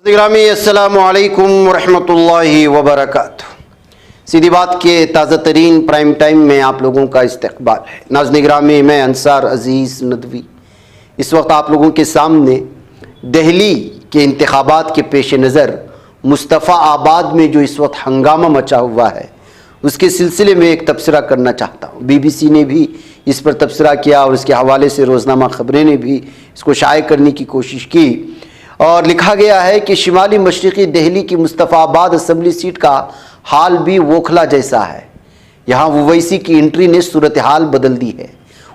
ग्रामी अस्सलामु अलैकुम वरहमतुल्लाहि वबरकातुहू। सीधी बात के ताज़ा तरीन प्राइम टाइम में आप लोगों का इस्तकबाल है। नाज़रीन ग्रामी, मैं अंसार अज़ीज़ नदवी इस वक्त आप लोगों के सामने दिल्ली के इंतखाबात के पेश नज़र मुस्तफ़ा आबाद में जो इस वक्त हंगामा मचा हुआ है उसके सिलसिले में एक तबसरा करना चाहता हूँ। BBC ने भी इस पर तबसरा किया और इसके हवाले से रोज़नामा ख़बरें ने भी इसको शाये करने की कोशिश की और लिखा गया है कि शिमाली मशरक़ी दिल्ली की मुस्तफ़ाबाद असम्बली सीट का हाल भी वोखला जैसा है। यहाँ ओवैसी की एंट्री ने सूरत हाल बदल दी है।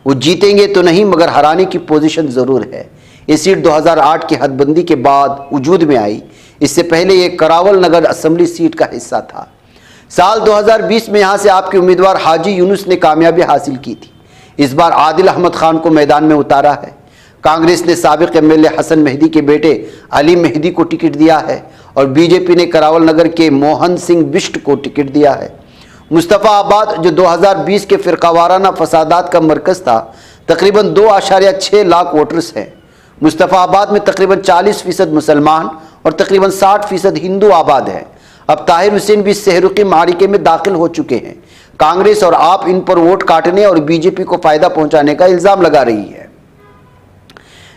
वो जीतेंगे तो नहीं मगर हराने की पोजीशन ज़रूर है। ये सीट 2008 की हदबंदी के बाद वजूद में आई। इससे पहले ये करावल नगर असम्बली सीट का हिस्सा था। साल 2020 में यहाँ से आपके उम्मीदवार हाजी यूनुस ने कामयाबी हासिल की थी। इस बार आदिल अहमद खान को मैदान में उतारा है। कांग्रेस ने साबिक MLA हसन मेहदी के बेटे अली मेहदी को टिकट दिया है और BJP ने करावल नगर के मोहन सिंह बिष्ट को टिकट दिया है। मुस्तफ़ाबाद जो 2020 के फ़िरक़ावाराना फसादात का मरकज़ था, तकरीबन 2.6 लाख वोटर्स हैं। मुस्तफ़ाबाद में तकरीबन 40% मुसलमान और तकरीबन 60% हिंदू आबाद हैं। अब ताहिर हुसैन भी सहरुकी मारिके में दाखिल हो चुके हैं। कांग्रेस और आप इन पर वोट काटने और BJP को फ़ायदा पहुँचाने का इल्ज़ाम लगा रही है।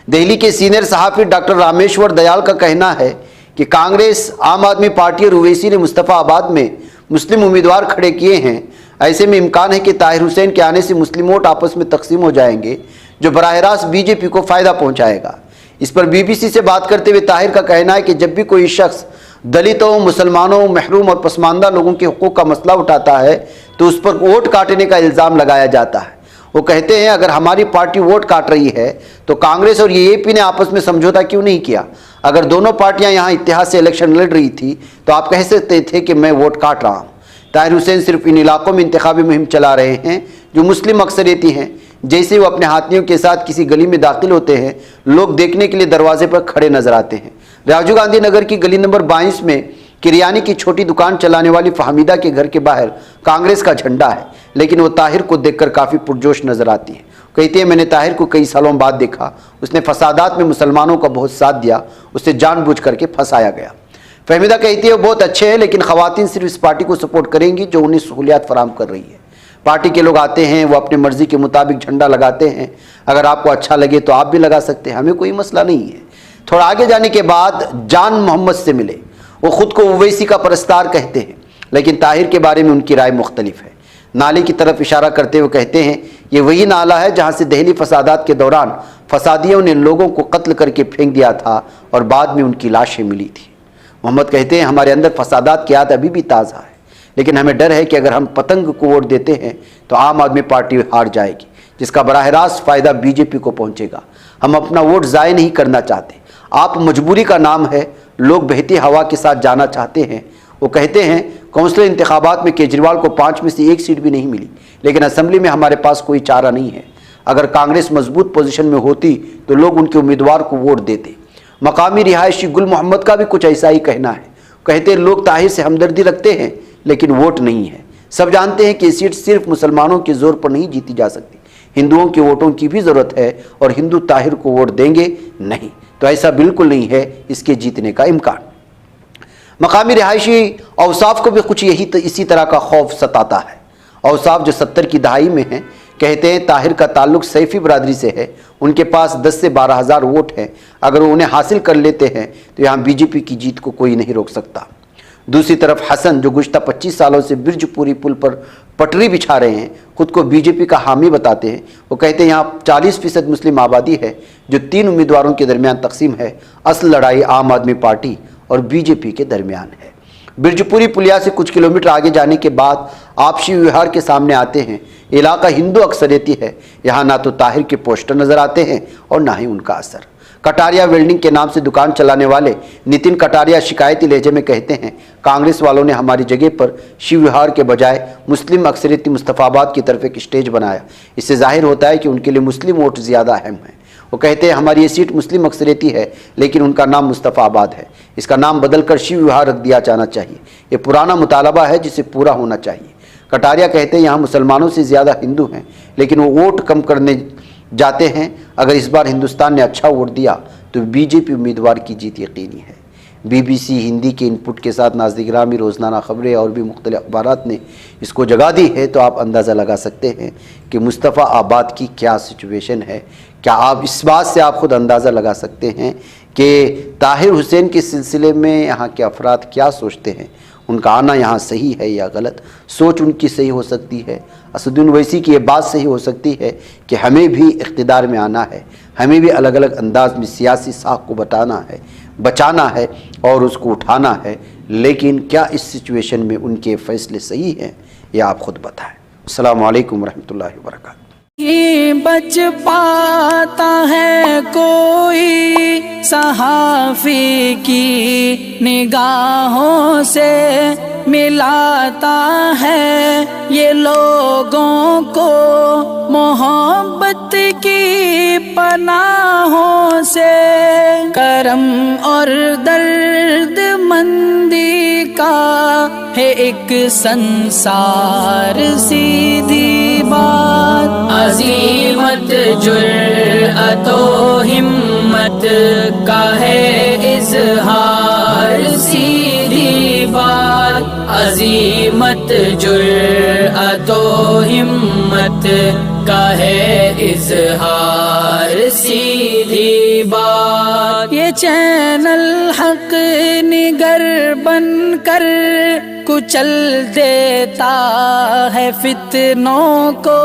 दिल्ली के सीनियर सहाफ़ी डॉक्टर रामेश्वर दयाल का कहना है कि कांग्रेस, आम आदमी पार्टी और ओवैसी ने मुस्तफ़ाबाद में मुस्लिम उम्मीदवार खड़े किए हैं। ऐसे में इम्कान है कि ताहिर हुसैन के आने से मुस्लिम वोट आपस में तकसीम हो जाएंगे, जो बराह रास्त BJP को फ़ायदा पहुंचाएगा। इस पर BBC से बात करते हुए ताहिर का कहना है कि जब भी कोई शख्स दलितों, मुसलमानों, महरूम और पसमानदा लोगों के हुकूक का मसला उठाता है तो उस पर वोट काटने का इल्ज़ाम लगाया जाता है। वो कहते हैं अगर हमारी पार्टी वोट काट रही है तो कांग्रेस और AAP ने आपस में समझौता क्यों नहीं किया? अगर दोनों पार्टियां यहां इत्तेहाद से इलेक्शन लड़ रही थी तो आप कह सकते थे कि मैं वोट काट रहा हूं। ताहिर हुसैन सिर्फ इन इलाकों में इंतखाबी मुहिम चला रहे हैं जो मुस्लिम अक्सरियती हैं। जैसे वो अपने हाथियों के साथ किसी गली में दाखिल होते हैं, लोग देखने के लिए दरवाजे पर खड़े नजर आते हैं। राजीव गांधी नगर की गली नंबर 22 में किरियानी की छोटी दुकान चलाने वाली फहमीदा के घर के बाहर कांग्रेस का झंडा है, लेकिन वो ताहिर को देखकर काफ़ी पुरजोश नजर आती है। कहते हैं मैंने ताहिर को कई सालों बाद देखा, उसने फसादात में मुसलमानों का बहुत साथ दिया, उससे जानबूझ करके फंसाया गया। फहमीदा कहती है वो बहुत अच्छे हैं लेकिन ख़वातीन सिर्फ इस पार्टी को सपोर्ट करेंगी जो उन्हें सहूलियात फराहम कर रही है। पार्टी के लोग आते हैं, वो अपनी मर्जी के मुताबिक झंडा लगाते हैं। अगर आपको अच्छा लगे तो आप भी लगा सकते हैं, हमें कोई मसला नहीं है। थोड़ा आगे जाने के बाद जान मोहम्मद से मिले। वो खुद को ओवैसी का परस्तार कहते हैं, लेकिन ताहिर के बारे में उनकी राय मुख्तलिफ है। नाले की तरफ इशारा करते हुए कहते हैं ये वही नाला है जहां से दिल्ली फसादात के दौरान फसादियों ने लोगों को कत्ल करके फेंक दिया था और बाद में उनकी लाशें मिली थी। मोहम्मद कहते हैं हमारे अंदर फसादात की याद अभी भी ताज़ा है, लेकिन हमें डर है कि अगर हम पतंग को वोट देते हैं तो आम आदमी पार्टी हार जाएगी, जिसका बराह रास्त फ़ायदा BJP को पहुँचेगा। हम अपना वोट ज़ाय नहीं करना चाहते। आप मजबूरी का नाम है, लोग बहती हवा के साथ जाना चाहते हैं। वो कहते हैं कौंसिल इंतखाबात में केजरीवाल को 5 में से 1 सीट भी नहीं मिली, लेकिन असम्बली में हमारे पास कोई चारा नहीं है। अगर कांग्रेस मजबूत पोजीशन में होती तो लोग उनके उम्मीदवार को वोट देते। मकामी रिहायशी गुल मोहम्मद का भी कुछ ऐसा ही कहना है। कहते हैं लोग ताहिर से हमदर्दी रखते हैं लेकिन वोट नहीं है। सब जानते हैं कि ये सीट सिर्फ मुसलमानों के जोर पर नहीं जीती जा सकती, हिंदुओं के वोटों की भी ज़रूरत है और हिंदू ताहिर को वोट देंगे नहीं तो ऐसा बिल्कुल नहीं है इसके जीतने का इम्कान। मकामी रिहायशी औसाफ को भी कुछ इसी तरह का खौफ सताता है। औसाफ जो 70 की दहाई में हैं, कहते हैं ताहिर का ताल्लुक सैफ़ी बरादरी से है। उनके पास 10 से 12 हज़ार वोट हैं। अगर वो उन्हें हासिल कर लेते हैं तो यहाँ BJP की जीत को कोई नहीं रोक सकता। दूसरी तरफ हसन जो गुज़श्ता 25 सालों से बिरजपुरी पुल पर पटरी बिछा रहे हैं, खुद को BJP का हामी बताते हैं। वो कहते हैं यहाँ 40% मुस्लिम आबादी है जो 3 उम्मीदवारों के दरमियान तकसीम है। असल लड़ाई आम आदमी पार्टी और BJP के दरमियान है। बिरजपुरी पुलिया से कुछ किलोमीटर आगे जाने के बाद आप शिव विहार के सामने आते हैं। इलाका हिंदू अक्सरियती है। यहाँ ना तो ताहिर के पोस्टर नज़र आते हैं और ना ही उनका असर। कटारिया वेल्डिंग के नाम से दुकान चलाने वाले नितिन कटारिया शिकायती लहजे में कहते हैं कांग्रेस वालों ने हमारी जगह पर शिव विहार के बजाय मुस्लिम अक्सरियती मुस्तफ़ाबाद की तरफ एक स्टेज बनाया। इससे जाहिर होता है कि उनके लिए मुस्लिम वोट ज़्यादा अहम है। वो कहते हैं हमारी ये सीट मुस्लिम अक्सरियती है लेकिन उनका नाम मुस्तफ़ाबाद है। इसका नाम बदलकर शिव विहार रख दिया जाना चाहिए। ये पुराना मुतालबा है जिसे पूरा होना चाहिए। कटारिया कहते हैं यहाँ मुसलमानों से ज़्यादा हिंदू हैं लेकिन वो वोट कम करने जाते हैं। अगर इस बार हिंदुस्तान ने अच्छा वोट दिया तो BJP उम्मीदवार की जीत यकीनी है। BBC हिंदी के इनपुट के साथ नाज़रीन गिरामी रोज़ाना ख़बरें और भी मुख्तलिफ़ अखबारात ने इसको जगह दी है, तो आप अंदाज़ा लगा सकते हैं कि मुस्तफ़ा आबाद की क्या सिचुएशन है। क्या आप इस बात से आप ख़ुद अंदाज़ा लगा सकते हैं कि ताहिर हुसैन के सिलसिले में यहाँ के अफराद क्या सोचते हैं, उनका आना यहाँ सही है या गलत। सोच उनकी सही हो सकती है, असदुद्दीन ओवैसी की ये बात सही हो सकती है कि हमें भी इक़्तिदार में आना है, हमें भी अलग अलग अंदाज में सियासी साख को बचाना है और उसको उठाना है। लेकिन क्या इस सिचुएशन में उनके फ़ैसले सही हैं, या आप ख़ुद बताएं। अस्सलामु अलैकुम रहमतुल्लाहि व बरकातहू। बच पाता है कोई सहाफ़ी की निगाहों से, मिलाता है ये लोगों को मोहब्बत की पनाहों से। करम और दर्द मंदी का है एक संसार, सीधी बात। अज़ीमत जुर्अतो हिम्मत का है इज़हार, सीधी बात। अज़ीमत जुर्अतो हिम्मत का है इज़हार, सीधी बात। ये चैनल हक निगर बनकर कुचल देता है फितनों को।